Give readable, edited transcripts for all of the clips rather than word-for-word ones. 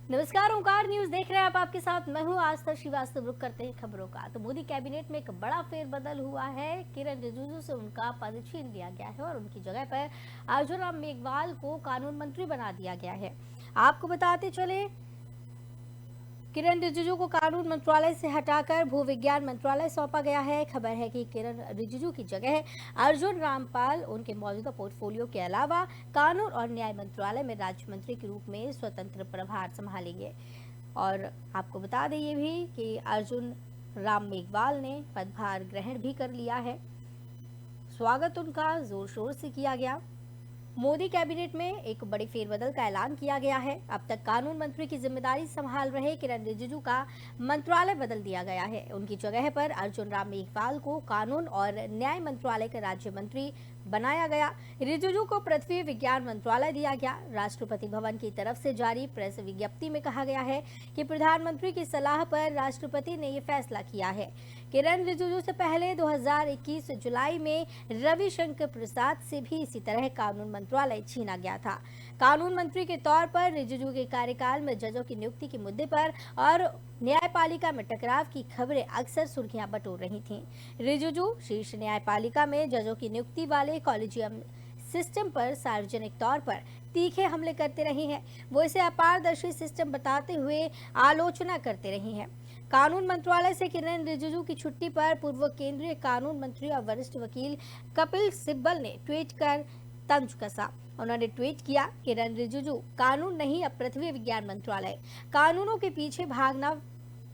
नमस्कार, ओंकार न्यूज देख रहे हैं आप। आपके साथ मैं हूं आस्था श्रीवास्तव। रुक करते हैं खबरों का। तो मोदी कैबिनेट में एक बड़ा फेरबदल हुआ है। किरण रिजिजू से उनका पद छीन लिया गया है और उनकी जगह पर अर्जुन राम मेघवाल को कानून मंत्री बना दिया गया है। आपको बताते चले, किरण रिजिजू को कानून मंत्रालय से हटाकर भू विज्ञान मंत्रालय सौंपा गया है। खबर है कि किरण रिजिजू की जगह अर्जुन रामपाल उनके मौजूदा पोर्टफोलियो के अलावा कानून और न्याय मंत्रालय में राज्य मंत्री के रूप में स्वतंत्र प्रभार संभालेंगे। और आपको बता दें ये भी कि अर्जुन राम मेघवाल ने पदभार ग्रहण भी कर लिया है। स्वागत उनका जोर शोर से किया गया। मोदी कैबिनेट में एक बड़े फेरबदल का ऐलान किया गया है। अब तक कानून मंत्री की जिम्मेदारी संभाल रहे किरण रिजिजू का मंत्रालय बदल दिया गया है। उनकी जगह पर अर्जुन राम मेघवाल को कानून और न्याय मंत्रालय के राज्य मंत्री बनाया गया। रिजिजू को पृथ्वी विज्ञान मंत्रालय दिया गया। राष्ट्रपति भवन की तरफ से जारी प्रेस विज्ञप्ति में कहा गया है कि प्रधानमंत्री की सलाह पर राष्ट्रपति ने ये फैसला किया है। किरण रिजिजू से पहले 2021 जुलाई में रविशंकर प्रसाद से भी इसी तरह कानून मंत्रालय छीना गया था। कानून मंत्री के तौर पर रिजिजू के कार्यकाल में जजों की नियुक्ति के मुद्दे पर और न्यायपालिका में टकराव की खबरें अक्सर सुर्खियां बटोर रही थीं। रिजिजू शीर्ष न्यायपालिका में जजों की नियुक्ति वाले कॉलेजियम सिस्टम पर सार्वजनिक तौर पर तीखे हमले करते रहे हैं। वो इसे अपारदर्शी सिस्टम बताते हुए आलोचना करते रहे हैं। कानून मंत्रालय से किरण रिजिजू की छुट्टी पर पूर्व केंद्रीय कानून मंत्री और वरिष्ठ वकील कपिल सिब्बल ने ट्वीट कर तंज कसा। उन्होंने ट्वीट किया, किरण रिजिजू कानून नहीं, अब पृथ्वी विज्ञान मंत्रालय। कानूनों के पीछे भागना,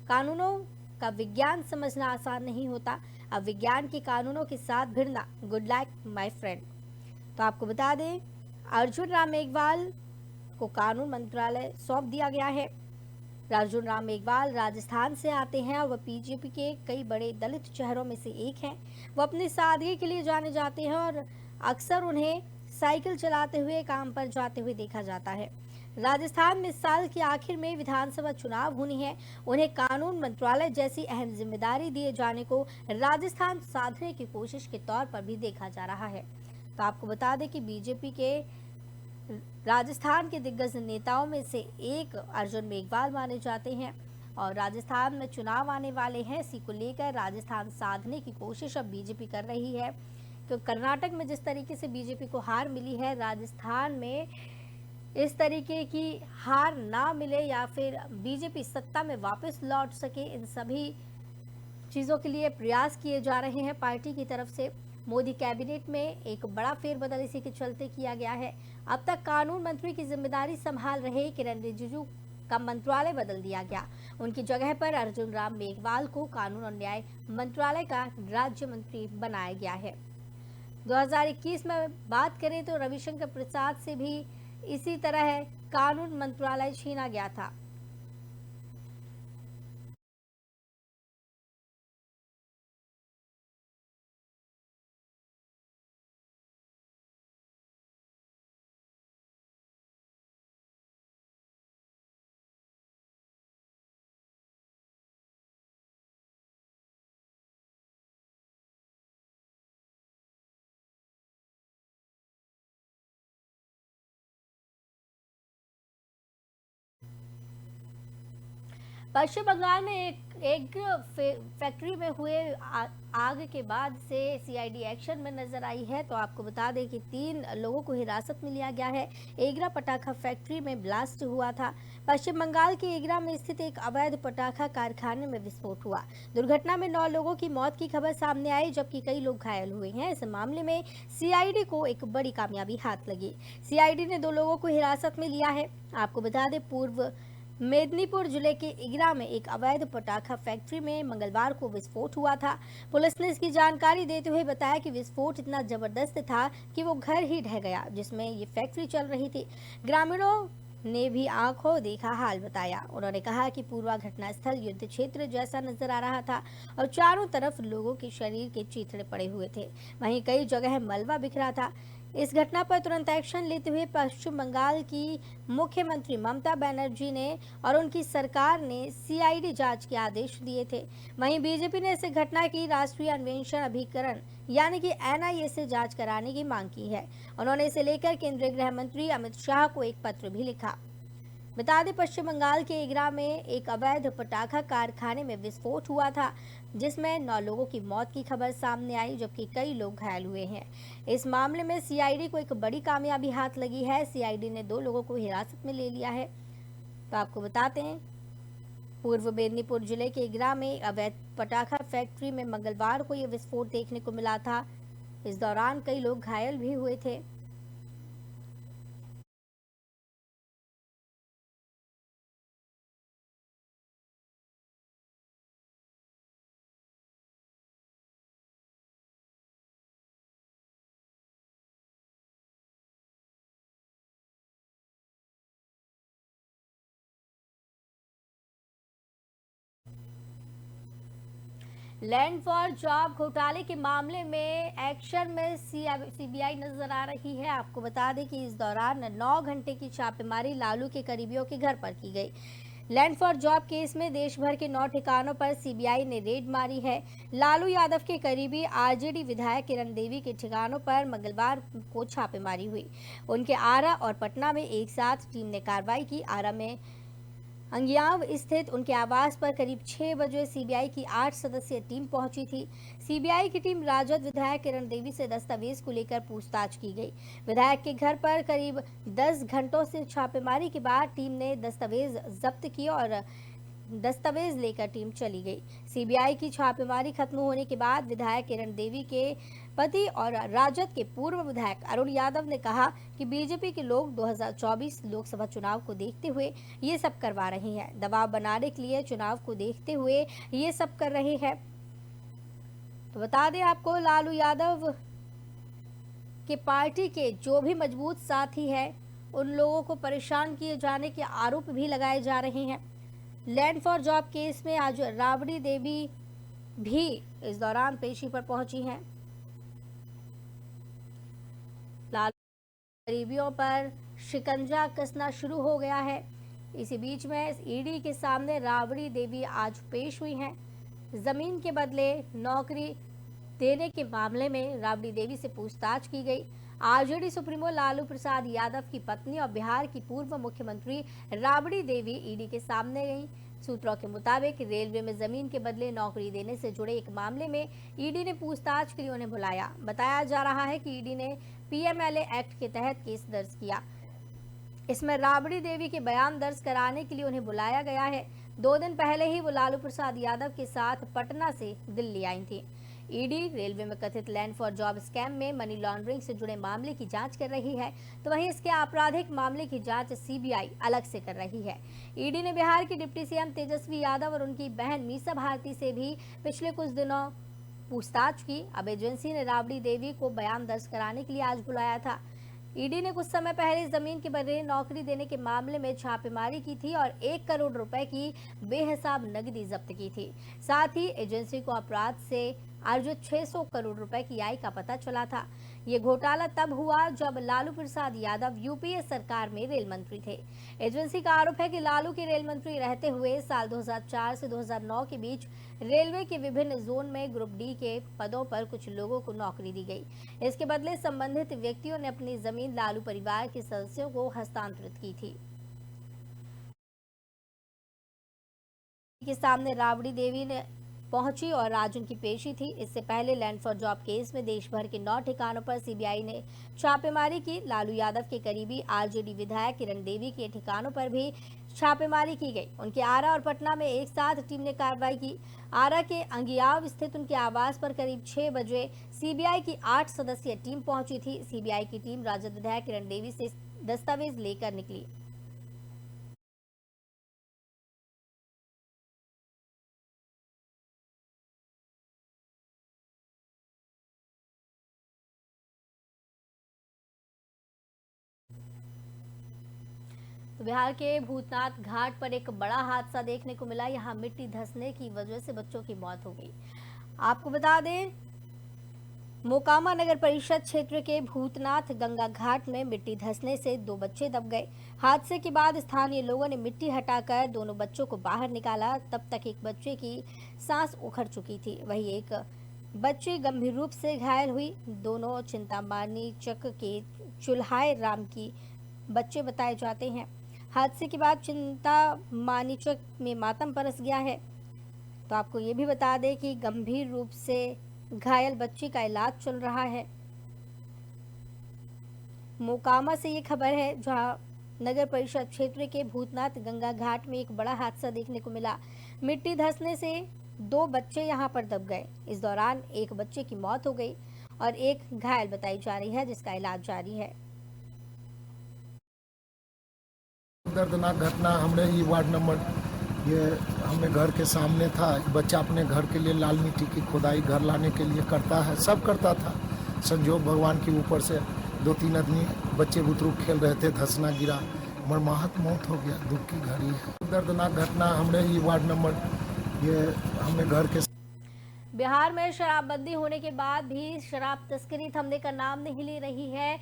कानूनों का विज्ञान समझना आसान नहीं होता। अब विज्ञान के कानूनों के साथ भिड़ना। Good luck my friend. तो आपको बता दें, अर्जुन राम मेघवाल को कानून मंत्रालय सौंप दिया गया है। अर्जुन राम मेघवाल राजस्थान से आते हैं और वह बीजेपी के कई बड़े दलित चेहरों में से एक हैं। वो अपनी सादगी के लिए जाने जाते हैं और अक्सर उन्हें साइकिल चलाते हुए काम पर जाते हुए देखा जाता है। राजस्थान में साल के आखिर में विधानसभा चुनाव होनी है। उन्हें कानून मंत्रालय जैसी अहम जिम्मेदारी दिए जाने को राजस्थान साधने की कोशिश के तौर पर भी देखा जा रहा है। तो आपको बता दें कि बीजेपी के राजस्थान के दिग्गज नेताओं में से एक अर्जुन मेघवाल माने जाते हैं और राजस्थान में चुनाव आने वाले हैं। इसी को लेकर राजस्थान साधने की कोशिश अब बीजेपी कर रही है। तो कर्नाटक में जिस तरीके से बीजेपी को हार मिली है, राजस्थान में इस तरीके की हार ना मिले या फिर बीजेपी सत्ता में वापस लौट सके, इन सभी चीज़ों के लिए प्रयास किए जा रहे हैं पार्टी की तरफ से। मोदी कैबिनेट में एक बड़ा फेरबदल इसी के चलते किया गया है। अब तक कानून मंत्री की जिम्मेदारी संभाल रहे किरण रिजिजू का मंत्रालय बदल दिया गया। उनकी जगह पर अर्जुन राम मेघवाल को कानून और न्याय मंत्रालय का राज्य मंत्री बनाया गया है। 2021 में बात करें तो रविशंकर प्रसाद से भी इसी तरह कानून मंत्रालय छीना गया था। पश्चिम बंगाल में एक फैक्ट्री में हुए आग के बाद से सीआईडी एक्शन में नजर आई है। तो आपको बता दें कि 3 लोगों को हिरासत में लिया गया है। एगरा पटाखा फैक्ट्री में ब्लास्ट हुआ था। पश्चिम बंगाल के एगरा में स्थित एक अवैध पटाखा कारखाने में विस्फोट हुआ। दुर्घटना में 9 लोगों की मौत की खबर सामने आई, जबकि कई लोग घायल हुए हैं। इस मामले में सीआईडी को एक बड़ी कामयाबी हाथ लगी। सीआईडी ने 2 लोगों को हिरासत में लिया है। आपको बता दें, पूर्व मेदिनीपुर जिले के इगरा में एक अवैध पटाखा फैक्ट्री में मंगलवार को विस्फोट हुआ था। पुलिस ने इसकी जानकारी देते हुए बताया कि विस्फोट इतना जबरदस्त था कि वो घर ही ढह गया जिसमें ये फैक्ट्री चल रही थी। ग्रामीणों ने भी आंखों देखा हाल बताया। उन्होंने कहा कि पूर्वा घटनास्थल युद्ध क्षेत्र जैसा नजर आ रहा था और चारों तरफ लोगों के शरीर के चीथड़े पड़े हुए थे। वहीं कई जगह मलबा बिखरा था। इस घटना पर तुरंत एक्शन लेते हुए पश्चिम बंगाल की मुख्यमंत्री ममता बनर्जी ने और उनकी सरकार ने सीआईडी जांच के आदेश दिए थे। वहीं बीजेपी ने इस घटना की राष्ट्रीय अन्वेषण अभिकरण यानी कि एनआईए से जांच कराने की मांग की है। उन्होंने इसे लेकर केंद्रीय गृह मंत्री अमित शाह को एक पत्र भी लिखा। बता दें, पश्चिम बंगाल के एगरा में एक अवैध पटाखा कारखाने में विस्फोट हुआ था, जिसमें 9 लोगों की मौत की खबर सामने आई, जबकि कई लोग घायल हुए हैं। इस मामले में सीआईडी को एक बड़ी कामयाबी हाथ लगी है। सीआईडी ने 2 लोगों को हिरासत में ले लिया है। तो आपको बताते हैं, पूर्व मेदिनीपुर जिले के एगरा में अवैध पटाखा फैक्ट्री में मंगलवार को यह विस्फोट देखने को मिला था। इस दौरान कई लोग घायल भी हुए थे। लैंड फॉर जॉब घोटाले के मामले में एक्शन में सीबीआई नजर आ रही है। आपको बता दें कि इस दौरान 9 घंटे की छापेमारी लालू के करीबियों के घर पर की गई। लैंड फॉर जॉब केस में देश भर के 9 ठिकानों पर सीबीआई ने रेड मारी है। लालू यादव के करीबी आरजेडी विधायक किरण देवी के ठिकानों पर मंगलवार को छापेमारी हुई। उनके आरा और पटना में एक साथ टीम ने कार्रवाई की। आरा में अंगियाव स्थित उनके आवास पर करीब 6 बजे सीबीआई की 8 सदस्यीय टीम पहुंची थी। सीबीआई की टीम राजद विधायक किरण देवी से दस्तावेज को लेकर पूछताछ की गई। विधायक के घर पर करीब 10 घंटों से छापेमारी के बाद टीम ने दस्तावेज जब्त किए और दस्तावेज लेकर टीम चली गई। सीबीआई की छापेमारी खत्म होने के बाद विधायक किरण देवी के पति और राजद के पूर्व विधायक अरुण यादव ने कहा कि बीजेपी के लोग 2024 लोकसभा चुनाव को देखते हुए ये सब करवा रहे हैं। दबाव बनाने के लिए चुनाव को देखते हुए ये सब कर रहे हैं। तो बता दें आपको, लालू यादव के पार्टी के जो भी मजबूत साथी है, उन लोगों को परेशान किए जाने के आरोप भी लगाए जा रहे हैं। लैंड फॉर जॉब केस में आज राबड़ी देवी भी इस दौरान पेशी पर पहुंची हैं। लालू करीबियों पर शिकंजा कसना शुरू हो गया है। इसी बीच में ईडी के सामने राबड़ी देवी आज पेश हुई हैं। जमीन के बदले नौकरी देने के मामले में राबड़ी देवी से पूछताछ की गई। आरजेडी सुप्रीमो लालू प्रसाद यादव की पत्नी और बिहार की पूर्व मुख्यमंत्री राबड़ी देवी ईडी के सामने गई। सूत्रों के मुताबिक रेलवे में जमीन के बदले नौकरी देने से जुड़े एक मामले में ईडी ने पूछताछ के लिए उन्हें बुलाया। बताया जा रहा है कि ईडी ने पीएमएलए एक्ट के तहत केस दर्ज किया। इसमें राबड़ी देवी के बयान दर्ज कराने के लिए उन्हें बुलाया गया है। 2 दिन पहले ही वो लालू प्रसाद यादव के साथ पटना से दिल्ली आई थी। ईडी रेलवे में कथित लैंड फॉर जॉब स्कैम में मनी लॉन्ड्रिंग से जुड़े मामले की जांच कर रही है, तो वहीं इसके आपराधिक मामले की जांच सीबीआई अलग से कर रही है। ईडी ने बिहार की डिप्टी सीएम तेजस्वी यादव और उनकी बहन मीसा भारती से भी पिछले कुछ दिनों पूछताछ की। अब एजेंसी ने राबड़ी देवी को बयान दर्ज कराने के लिए आज बुलाया था। ईडी ने कुछ समय पहले जमीन के बदले नौकरी देने के मामले में छापेमारी की थी और 1 करोड़ रुपए की बेहिसाब नकदी जब्त की थी। साथ ही एजेंसी को अपराध से अर्जित 600 करोड़ रुपए की आय का पता चला था। ये घोटाला तब हुआ जब लालू प्रसाद यादव यूपीए सरकार में रेल मंत्री थे। एजेंसी का आरोप है कि लालू के रेल मंत्री रहते हुए साल 2004 से 2009 के बीच रेलवे के विभिन्न जोन में ग्रुप डी के पदों पर कुछ लोगों को नौकरी दी गई। इसके बदले संबंधित व्यक्तियों ने अपनी जमीन लालू परिवार के सदस्यों को हस्तांतरित की थी। के सामने राबड़ी देवी ने पहुंची और आज उनकी पेशी थी। इससे पहले लैंड फॉर जॉब केस में देश भर के 9 ठिकानों पर सीबीआई ने छापेमारी की। लालू यादव के करीबी आरजेडी विधायक किरण देवी के ठिकानों पर भी छापेमारी की गई। उनके आरा और पटना में एक साथ टीम ने कार्रवाई की। आरा के अंगियाव स्थित उनके आवास पर करीब 6 बजे सीबीआई की 8 सदस्यीय टीम पहुंची थी। सीबीआई की टीम राजद विधायक किरण देवी से दस्तावेज लेकर निकली। तो बिहार के भूतनाथ घाट पर एक बड़ा हादसा देखने को मिला। यहाँ मिट्टी धंसने की वजह से बच्चों की मौत हो गई। आपको बता दें, मोकामा नगर परिषद क्षेत्र के भूतनाथ गंगा घाट में मिट्टी धंसने से 2 बच्चे दब गए। हादसे के बाद स्थानीय लोगों ने मिट्टी हटाकर दोनों बच्चों को बाहर निकाला। तब तक एक बच्चे की सांस उखड़ चुकी थी, वहीं एक बच्ची गंभीर रूप से घायल हुई। दोनों चिंतामणि चक के चुल्हाय राम की बच्चे बताए जाते हैं। हादसे के बाद चिंता मानिचक में मातम परस गया है। तो आपको ये भी बता दें कि गंभीर रूप से घायल बच्ची का इलाज चल रहा है। मोकामा से ये खबर है, जहां नगर परिषद क्षेत्र के भूतनाथ गंगा घाट में एक बड़ा हादसा देखने को मिला। मिट्टी धंसने से 2 बच्चे यहां पर दब गए। इस दौरान एक बच्चे की मौत हो गई और एक घायल बताई जा रही है, जिसका इलाज जारी है। दर्दनाक घटना हमने वार्ड नंबर हमने घर के सामने था। बच्चा अपने घर के लिए लाल मिट्टी की खुदाई घर लाने के लिए करता है, सब करता था। संजोग भगवान के ऊपर से 2-3 आदमी बच्चे बुतरू खेल रहे थे, धंसना गिरा, मरमाहत मौत हो गया। दुख की घड़ी है। दर्दनाक घटना हमने वार्ड नंबर हमने घर के। बिहार में शराबबंदी होने के बाद भी शराब तस्करी थमने का नाम नहीं ले रही है।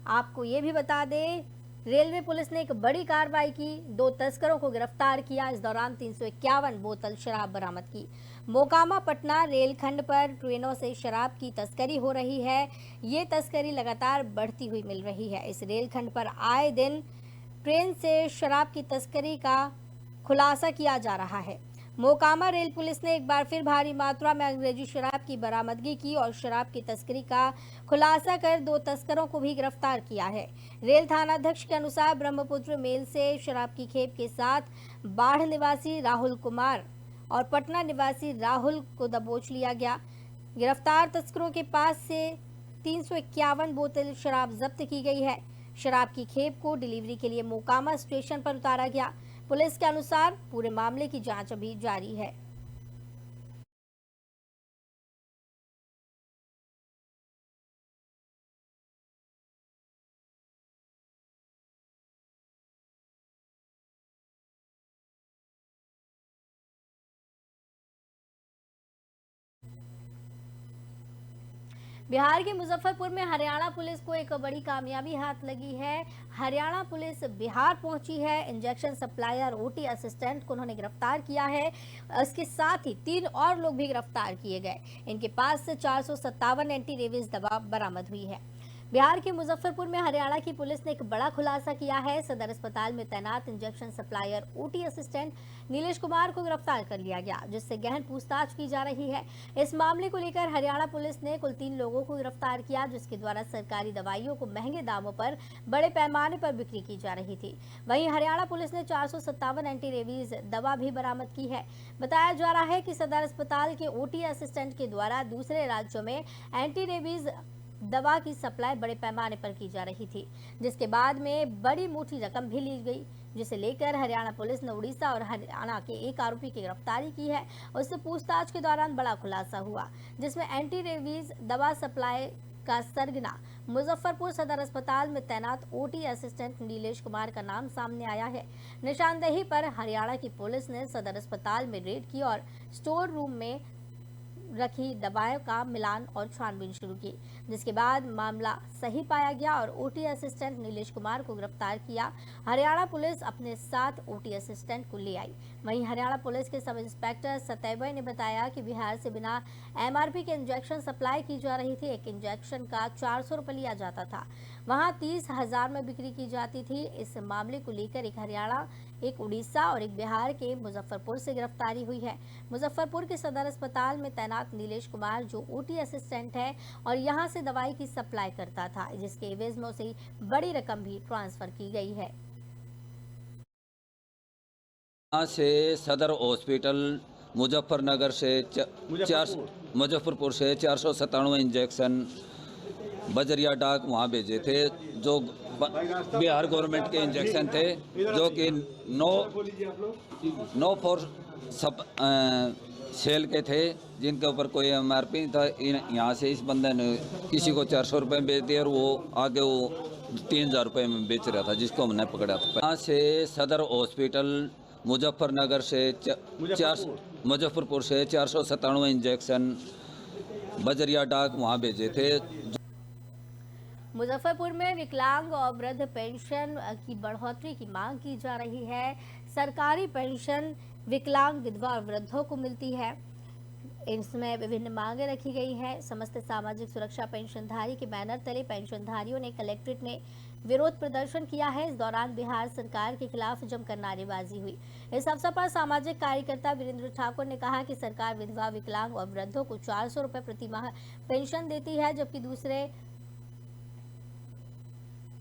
आपको ये भी बता दें, रेलवे पुलिस ने एक बड़ी कार्रवाई की, 2 तस्करों को गिरफ्तार किया। इस दौरान 351 बोतल शराब बरामद की। मोकामा पटना रेलखंड पर ट्रेनों से शराब की तस्करी हो रही है। ये तस्करी लगातार बढ़ती हुई मिल रही है। इस रेलखंड पर आए दिन ट्रेन से शराब की तस्करी का खुलासा किया जा रहा है। मोकामा रेल पुलिस ने एक बार फिर भारी मात्रा में अंग्रेजी शराब की बरामदगी की और शराब की तस्करी का खुलासा कर 2 तस्करों को भी गिरफ्तार किया है। रेल थानाध्यक्ष के अनुसार ब्रह्मपुत्र मेल से शराब की खेप के साथ बाढ़ निवासी राहुल कुमार और पटना निवासी राहुल को दबोच लिया गया। गिरफ्तार तस्करों के पास से 351 बोतल शराब जब्त की गई है। शराब की खेप को डिलीवरी के लिए मोकामा स्टेशन पर उतारा गया। पुलिस के अनुसार पूरे मामले की जांच अभी जारी है। बिहार के मुजफ्फरपुर में हरियाणा पुलिस को एक बड़ी कामयाबी हाथ लगी है। हरियाणा पुलिस बिहार पहुंची है। इंजेक्शन सप्लायर ओटी असिस्टेंट को उन्होंने गिरफ्तार किया है। इसके साथ ही 3 और लोग भी गिरफ्तार किए गए। इनके पास से 457 एंटी रेबीज दवा बरामद हुई है। बिहार के मुजफ्फरपुर में हरियाणा की पुलिस ने एक बड़ा खुलासा किया है। सदर अस्पताल में तैनात injection supplier OT assistant Nilesh Kumar को गिरफ्तार कर लिया गया, जिससे गहन पूछताछ की जा रही है। इस मामले को लेकर हरियाणा पुलिस ने कुल 3 लोगों को गिरफ्तार किया, जिसके द्वारा सरकारी दवाइयों को महंगे दामों पर बड़े पैमाने पर बिक्री की जा रही थी। वहीं हरियाणा पुलिस ने 457 एंटी रेबीज दवा भी बरामद की है। बताया जा रहा है कि सदर अस्पताल के ओटी असिस्टेंट के द्वारा दूसरे राज्यों में एंटी रेबीज दवा की सप्लाई बड़े पैमाने पर की जा रही थी, जिसके बाद में बड़ी मोटी रकम भी ली गई, जिसे लेकर हरियाणा पुलिस ने उड़ीसा और हरियाणा के एक आरोपी की गिरफ्तारी की है। उससे पूछताछ के दौरान बड़ा खुलासा हुआ, जिसमें एंटी रेबीज दवा सप्लाई का सरगना मुजफ्फरपुर सदर अस्पताल में तैनात ओटी असिस्टेंट नीलेश कुमार का नाम सामने आया है। निशानदेही पर हरियाणा की पुलिस ने सदर अस्पताल में रेड की और स्टोर रूम में रखी दवाओं का मिलान और छानबीन शुरू की, जिसके बाद मामला सही पाया गया और ओटी असिस्टेंट नीलेश कुमार को गिरफ्तार किया। हरियाणा पुलिस अपने साथ ओटी असिस्टेंट को ले आई। वहीं हरियाणा पुलिस के सब इंस्पेक्टर सतैबय ने बताया कि बिहार से बिना एमआरपी के इंजेक्शन सप्लाई की जा रही थी। एक इंजेक्शन का 400 रुपये लिया जाता था, वहां 30,000 में बिक्री की जाती थी। इस मामले को लेकर एक हरियाणा, एक उड़ीसा और एक बिहार के मुजफ्फरपुर से गिरफ्तारी हुई है। मुजफ्फरपुर के सदर अस्पताल में तैनात नीलेश कुमार, जो ओटी असिस्टेंट है और यहां से दवाई की सप्लाई करता था, जिसके एवज में उसे बड़ी रकम भी ट्रांसफर की गई है। यहाँ से सदर हॉस्पिटल मुजफ्फरनगर से मुजफ्फरपुर से 497 इंजेक्शन बजरिया डाक वहाँ भेजे थे, जो बिहार गवर्नमेंट के इंजेक्शन थे, जो कि नो फॉर सब सेल के थे, जिनके ऊपर कोई एमआरपी नहीं था। यहाँ से इस बंदे ने किसी को 400 रुपये में बेच दिया और वो आगे वो 3,000 रुपये में बेच रहा था, जिसको हमने पकड़ा था। यहाँ से सदर हॉस्पिटल मुजफ्फरनगर से मुजफ्फरपुर से 497 इंजेक्शन बजरिया डाक वहाँ भेजे थे। मुजफ्फरपुर में विकलांग और वृद्ध पेंशन की बढ़ोतरी की मांग की जा रही है। सरकारी पेंशन विकलांग, विधवा और वृद्धों को मिलती है। इसमें विभिन्न मांगे रखी गई हैं। समस्त सामाजिक सुरक्षा पेंशनधारी के बैनर तले पेंशनधारियों ने कलेक्ट्रेट में विरोध प्रदर्शन किया है। इस दौरान बिहार सरकार के खिलाफ जमकर नारेबाजी हुई। इस अवसर पर सामाजिक कार्यकर्ता वीरेंद्र ठाकुर ने कहा कि सरकार विधवा, विकलांग और वृद्धों को 400 रुपए प्रति माह पेंशन देती है, जबकि दूसरे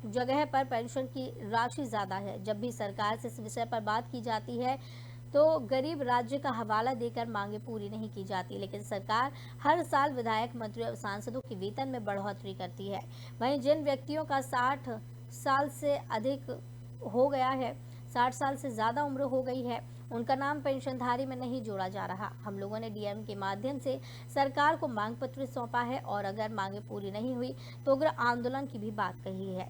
जगह पर पेंशन की राशि ज्यादा है। जब भी सरकार से इस विषय पर बात की जाती है तो गरीब राज्य का हवाला देकर मांगे पूरी नहीं की जाती, लेकिन सरकार हर साल विधायक, मंत्री और सांसदों के वेतन में बढ़ोतरी करती है। वहीं जिन व्यक्तियों का 60 साल से अधिक हो गया है, 60 साल से ज्यादा उम्र हो गई है, उनका नाम पेंशनधारी में नहीं जोड़ा जा रहा। हम लोगों ने डीएम के माध्यम से सरकार को मांग पत्र सौंपा है और अगर मांगे पूरी नहीं हुई तो उग्र आंदोलन की भी बात कही है।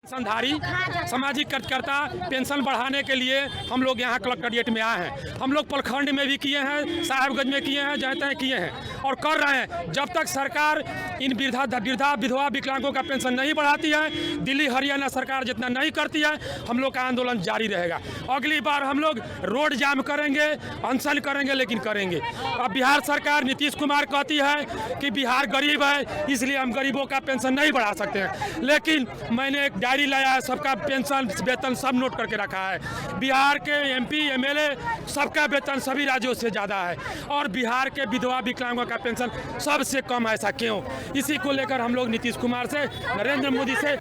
पेंशनधारी सामाजिक कार्यकर्ता पेंशन बढ़ाने के लिए हम लोग यहाँ कलेक्ट्रेट में आए हैं। हम लोग प्रखंड में भी किए हैं, साहेबगंज में किए हैं, जहाँ तक किए हैं और कर रहे हैं। जब तक सरकार इन वृद्धा, विधवा, विकलांगों का पेंशन नहीं बढ़ाती है, दिल्ली हरियाणा सरकार जितना नहीं करती है, हम लोग का आंदोलन जारी रहेगा। अगली बार हम लोग रोड जाम करेंगे, अनशन करेंगे, लेकिन करेंगे। अब बिहार सरकार नीतीश कुमार कहती है कि बिहार गरीब है, इसलिए हम गरीबों का पेंशन नहीं बढ़ा सकते हैं, लेकिन मैंने एक डायरी लाया है, सबका पेंशन वेतन सब नोट करके रखा है। बिहार के एमपी, एमएलए सबका वेतन सभी राज्यों से ज़्यादा है और बिहार के विधवा, विकलांगों का पेंशन सबसे कम है। ऐसा क्यों? इसी को लेकर हम लोग नीतीश कुमार से, नरेंद्र मोदी से।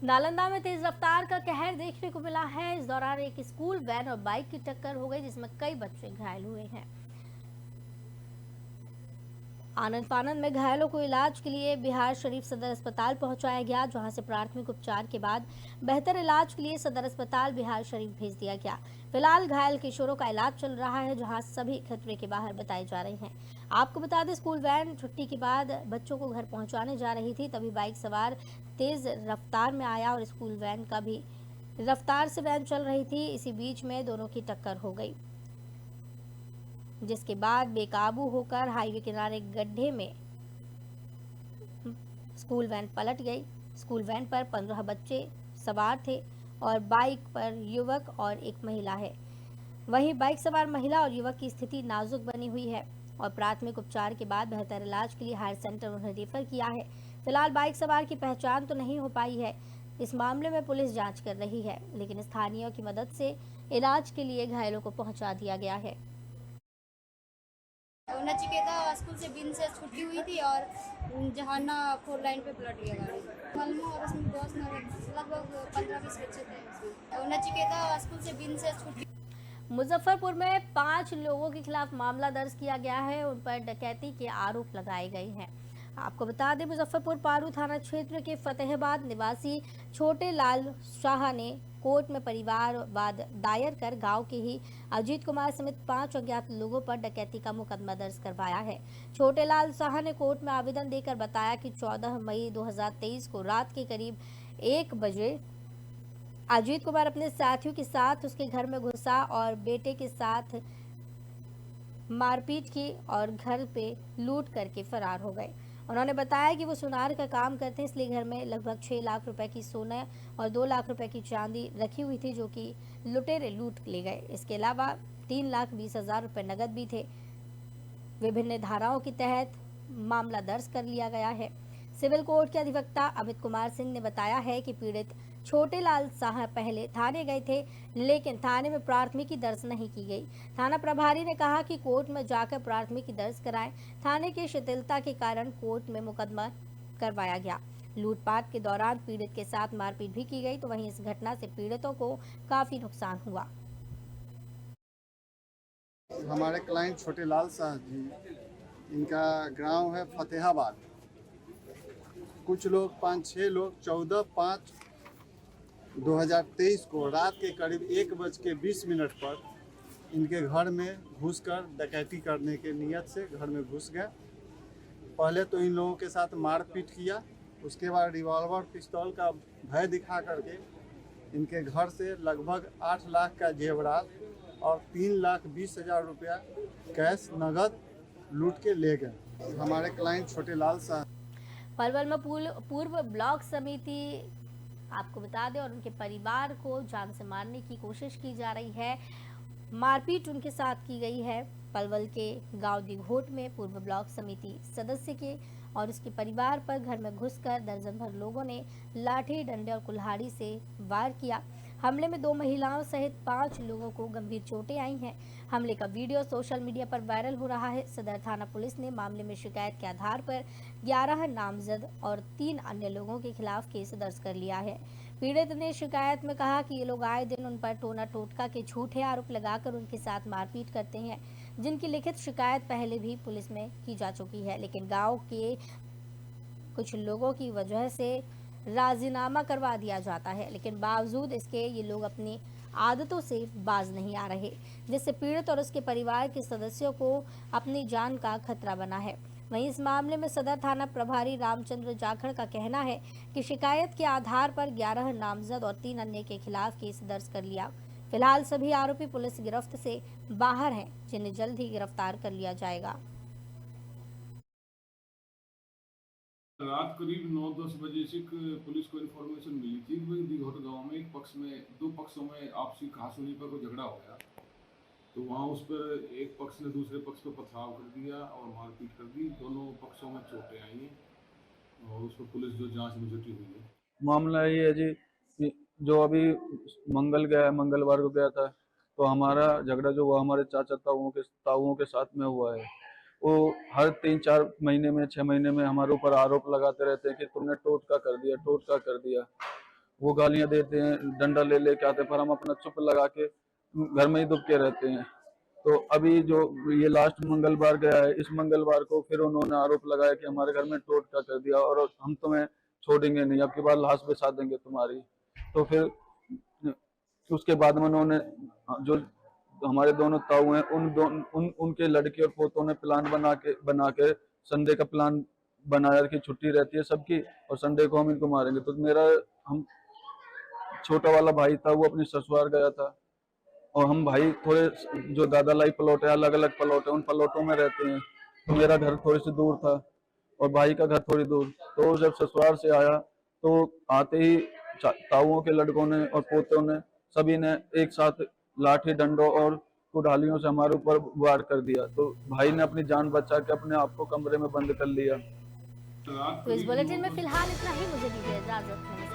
नालंदा में तेज रफ्तार का कहर देखने को मिला है। इस दौरान एक स्कूल वैन और बाइक की टक्कर हो गई, जिसमें कई बच्चे घायल हुए हैं। आनंद फानंद में घायलों को इलाज के लिए बिहार शरीफ सदर अस्पताल पहुंचाया गया, जहां से प्राथमिक उपचार के बाद बेहतर इलाज के लिए सदर अस्पताल बिहार शरीफ भेज दिया गया। फिलहाल घायल किशोरों का इलाज चल रहा है, जहां सभी खतरे के बाहर बताए जा रहे हैं। आपको बता दें, स्कूल वैन छुट्टी के बाद बच्चों को घर पहुंचाने जा रही थी, तभी बाइक सवार तेज रफ्तार में आया और स्कूल वैन का भी रफ्तार से वैन चल रही थी। इसी बीच में दोनों की टक्कर हो गई, जिसके बाद बेकाबू होकर हाईवे किनारे गड्ढे में स्कूल वैन पलट गई। स्कूल वैन पर 15 बच्चे सवार थे और बाइक पर युवक और एक महिला है। वहीं बाइक सवार महिला और युवक की स्थिति नाजुक बनी हुई है और प्राथमिक उपचार के बाद बेहतर इलाज के लिए हायर सेंटर उन्हें रेफर किया है। फिलहाल बाइक सवार की पहचान तो नहीं हो पाई है। इस मामले में पुलिस जांच कर रही है, लेकिन स्थानीयों की मदद से इलाज के लिए घायलों को पहुंचा दिया गया है। नचिकेता स्कूल से बिन से छुट्टी हुई थी और जहाना 4 लाइन पे पलट गया गाड़ी मलमो, और उसमें बहुत लगभग 15-20 बच्चे थे उसमें। नचिकेता स्कूल से बिन से छुट्टी। मुजफ्फरपुर में 5 लोगों के खिलाफ मामला दर्ज किया गया है। उन पर डकैती के आरोप लगाए गए हैं। आपको बता दें, मुजफ्फरपुर पारू थाना क्षेत्र के फतेहाबाद निवासी छोटे लाल शाह ने कोर्ट में परिवारवाद दायर कर गांव के ही अजीत कुमार समेत 5 अज्ञात लोगों पर डकैती का मुकदमा दर्ज करवाया है। छोटे लाल शाह ने कोर्ट में आवेदन देकर बताया कि 14 मई 2023 को रात के करीब 1 बजे अजीत कुमार अपने साथियों के साथ उसके घर में घुसा और बेटे के साथ मारपीट की और घर पे लूट करके फरार हो गए। उन्होंने बताया कि वो सुनार का काम करते हैं, इसलिए घर में लगभग 6 लाख रुपए की सोना और 2 लाख रुपए की चांदी रखी हुई थी, जो कि लुटेरे लूट ले गए। इसके अलावा 3,20,000 रुपए नगद भी थे। विभिन्न धाराओं के तहत मामला दर्ज कर लिया गया है। सिविल कोर्ट के अधिवक्ता अमित कुमार सिंह ने बताया है कि पीड़ित छोटे लाल शाह पहले थाने गए थे, लेकिन थाने में प्राथमिकी दर्ज नहीं की गई। थाना प्रभारी ने कहा कि कोर्ट में जाकर प्राथमिकी दर्ज कराएं। थाने की शिथिलता के कारण कोर्ट में मुकदमा करवाया गया। लूटपाट के दौरान पीड़ित के साथ मारपीट भी की गई, तो वहीं इस घटना से पीड़ितों को काफी नुकसान हुआ। हमारे क्लाइंट छोटे लाल शाह जी, इनका गांव है फतेहाबाद। कुछ लोग 5-6 लोग 14/5/2023 को रात के करीब 1:20 पर इनके घर में घुसकर डकैती करने के नियत से घर में घुस गए। पहले तो इन लोगों के साथ मारपीट किया, उसके बाद रिवॉल्वर पिस्तौल का भय दिखा करके इनके घर से लगभग 8 लाख का जेवरात और 3,20,000 रुपया कैश नगद लूट के ले गए। हमारे क्लाइंट छोटे लाल शाह पलवल में पूर्व ब्लॉक समिति आपको बता दें और उनके परिवार को जान से मारने की कोशिश की जा रही है। मारपीट उनके साथ की गई है। पलवल के गांव दिघोट में पूर्व ब्लॉक समिति सदस्य के और उसके परिवार पर घर में घुसकर दर्जन भर लोगों ने लाठी, डंडे और कुल्हाड़ी से वार किया। हमले में 2 महिलाओं सहित 5 लोगों को गंभीर चोटें आई हैं। हमले का वीडियो सोशल मीडिया पर वायरल हो रहा है। सदर थाना पुलिस ने मामले में शिकायत के आधार पर 11 नामजद और 3 अन्य लोगों के खिलाफ केस दर्ज कर लिया है। पीड़ित ने शिकायत में कहा कि ये लोग आए दिन उन पर टोना टोटका के झूठे आरोप लगाकर उनके साथ मारपीट करते हैं, जिनकी लिखित शिकायत पहले भी पुलिस में की जा चुकी है, लेकिन गांव के कुछ लोगों की वजह से राजीनामा करवा दिया जाता है, लेकिन बावजूद इसके ये लोग अपनी आदतों से बाज नहीं आ रहे, जिससे पीड़ित और उसके परिवार के सदस्यों को अपनी जान का खतरा बना है। वहीं इस मामले में सदर थाना प्रभारी रामचंद्र जाखड़ का कहना है कि शिकायत के आधार पर 11 नामजद और 3 अन्य के खिलाफ केस दर्ज कर लिया। फिलहाल सभी आरोपी पुलिस गिरफ्त से बाहर हैं, जिन्हें जल्द ही गिरफ्तार कर लिया जाएगा। रात करीब 9-10 बजे से पुलिस को इन्फॉर्मेशन मिली थी कि दिघोट गांव में दो पक्षों में आपसी कहासुनी पर कोई झगड़ा हो गया। तो वहां उस पर एक पक्ष ने दूसरे पक्ष पर पथराव कर दिया और मारपीट कर दी। दोनों पक्षों में चोटें आई हैं और उस पर पुलिस जो जांच में जुटी हुई है। मामला ये है जी कि जो अभी मंगलवार को गया था, तो हमारा झगड़ा जो हुआ हमारे चाचा ताऊओं के साथ में हुआ है। वो हर 3-4 महीने में 6 महीने में हमारे ऊपर आरोप लगाते रहते हैं कि तुमने टोटका कर दिया। वो गालियां देते हैं, डंडा ले लेके आते, पर हम अपना चुप लगा के घर में ही दुबके रहते हैं। तो अभी जो ये लास्ट मंगलवार गया है, इस मंगलवार को फिर उन्होंने आरोप लगाया कि हमारे घर में टोटका कर दिया और हम तुम्हें छोड़ेंगे नहीं, अब की बार लाश बिछा देंगे तुम्हारी। तो फिर उसके बाद में उन्होंने जो हमारे दोनों ताऊ हैं उनके लड़के और पोतों ने प्लान बना के संडे का प्लान बनाया कि छुट्टी रहती है सबकी और संडे को हम इनको मारेंगे। तो हम छोटा वाला भाई था, वो अपनी ससुराल गया था और हम भाई थोड़े जो दादा लाई प्लॉट है, अलग अलग प्लॉट है, उन प्लॉटों में रहते हैं। तो मेरा घर थोड़ी सी दूर था और भाई का घर थोड़ी दूर। तो जब ससुराल से आया तो आते ही ताऊओं के लड़कों ने और पोतों ने सभी ने एक साथ लाठी, डंडों और कुल्हाड़ियों से हमारे ऊपर वार कर दिया। तो भाई ने अपनी जान बचा के अपने आप को कमरे में बंद कर लिया। तो इस बुलेटिन में फिलहाल इतना ही। मुझे दीजिए इजाजत।